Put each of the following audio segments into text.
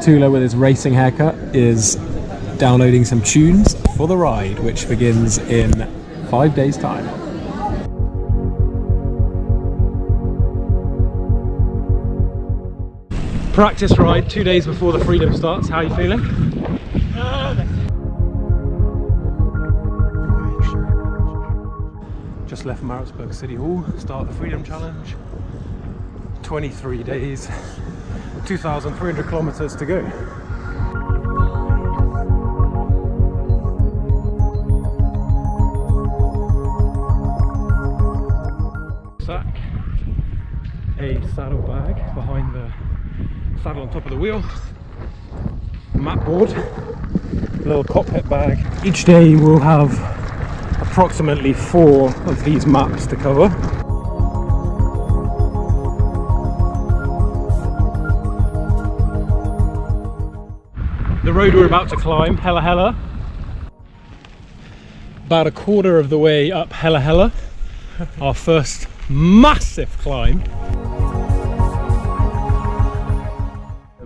Tula, with his racing haircut, is downloading some tunes for the ride, which begins in 5 days' time. Practice ride 2 days before the Freedom starts. How are you feeling? Just left Pietermaritzburg City Hall, start the Freedom Challenge. 23 days, 2,300 kilometers to go. Sack, a saddle bag behind the saddle on top of the wheel, map board, little cockpit bag. Each day we'll have approximately 4 of these maps to cover. The road we're about to climb, Hella Hella, about a quarter of the way up Hella Hella, our first massive climb.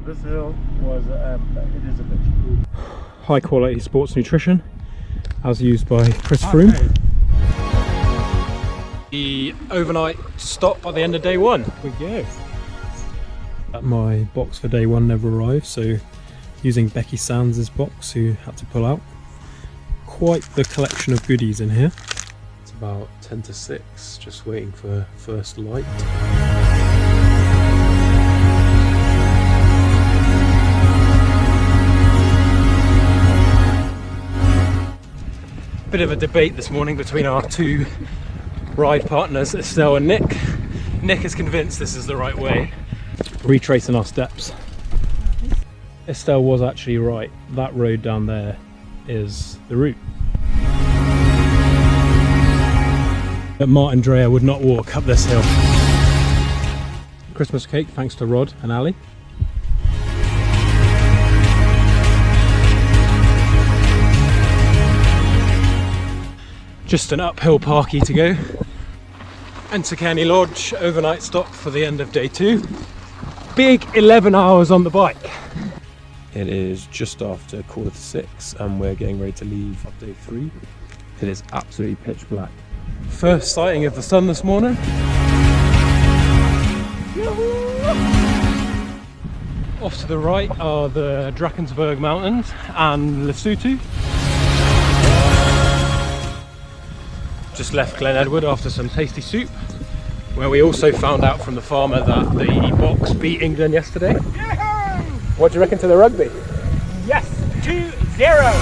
This hill was, it is a bit high quality sports nutrition, as used by Chris Froome. The overnight stop at the end of day 1. We go. My box for day 1 never arrived, so using Becky Sands' box, who had to pull out. Quite the collection of goodies in here. It's about 10 to 6, just waiting for first light. Bit of a debate this morning between our 2 ride partners, Estelle and Nick. Nick is convinced this is the right way. Retracing our steps. Estelle was actually right. That road down there is the route. But Martin Dreyer would not walk up this hill. Christmas cake thanks to Rod and Ali. Just an uphill parkie to go. Enter Kenny Lodge, overnight stop for the end of day 2. Big 11 hours on the bike. It is just after 5:45 and we're getting ready to leave on day 3. It is absolutely pitch black. First sighting of the sun this morning. Off to the right are the Drakensberg Mountains and Lesotho. Just left Glen Edward after some tasty soup, where we also found out from the farmer that the Box beat England yesterday. What do you reckon to the rugby? Yes, 2-0.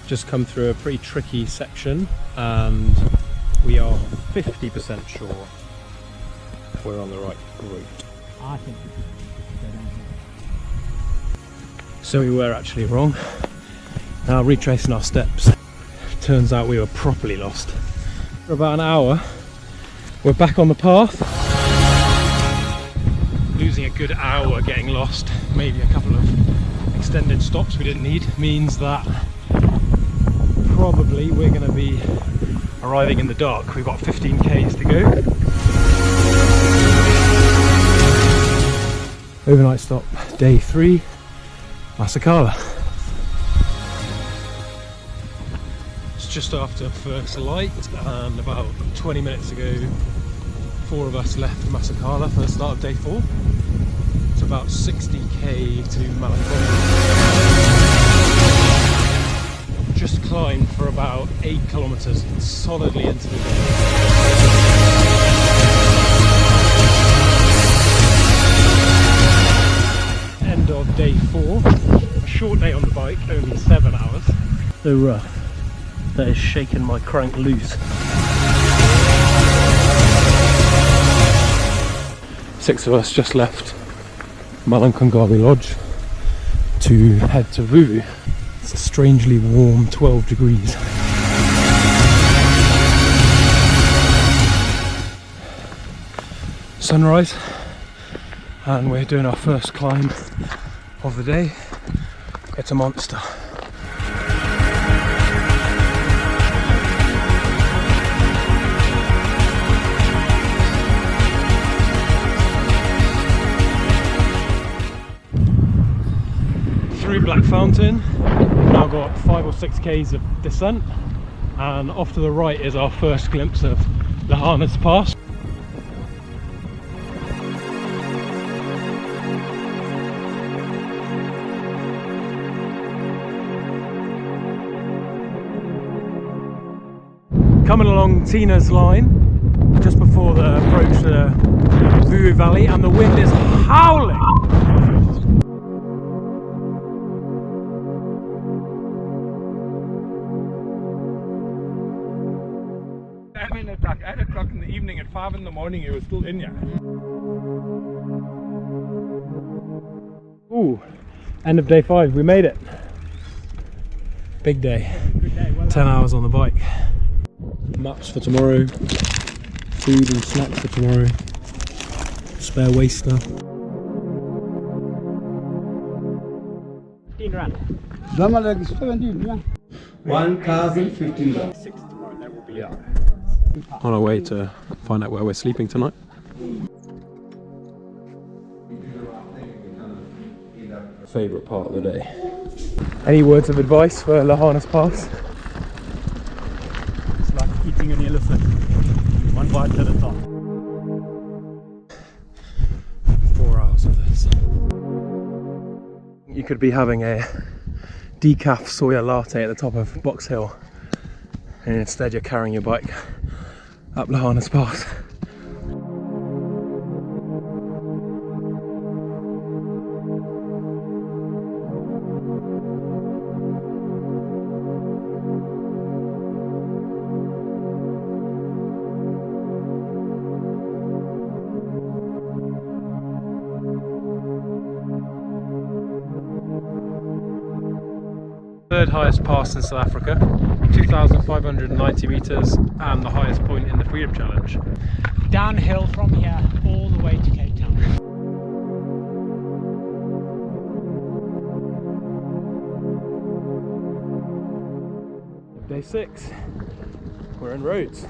Just come through a pretty tricky section and we are 50% sure we're on the right route. I think so we were actually wrong. Now retracing our steps, turns out we were properly lost. For about an hour, we're back on the path. Losing a good hour getting lost, maybe a couple of extended stops we didn't need, means that probably we're going to be arriving in the dark. We've got 15 k's to go. Overnight stop, day 3, Masakala. Just after first light and about 20 minutes ago 4 of us left Masakala for the start of day 4. It's about 60k to Malakoff. Just climbed for about 8 kilometers solidly into the day. End of day 4, a short day on the bike, only 7 hours. So rough. That is shaking my crank loose. 6 of us just left Malankangari Lodge to head to Vuvu. It's a strangely warm 12 degrees. Sunrise, and we're doing our first climb of the day. It's a monster. Big Black Fountain. We've now got 5 or 6 k's of descent, and off to the right is our first glimpse of Lahanas Pass. Coming along Tina's line just before the approach to the Vuru Valley, and the wind is howling. I mean, at like 8 o'clock in the evening, at 5 in the morning, it was still in here. Ooh, end of day 5, we made it. Big day. Good day. Well 10 hours on the bike. Maps for tomorrow, food and snacks for tomorrow, spare waist stuff. 15 rand. 1,015. That will be On our way to find out where we're sleeping tonight. Favourite part of the day. Any words of advice for Lahanas Pass? It's like eating an elephant. One bite at a time. 4 hours of this. You could be having a decaf soya latte at the top of Box Hill, and instead you're carrying your bike up Lahanas Pass. Third highest pass in South Africa, 2,590 metres, and the highest point in the Freedom Challenge. Downhill from here all the way to Cape Town. Day 6, we're in Rhodes.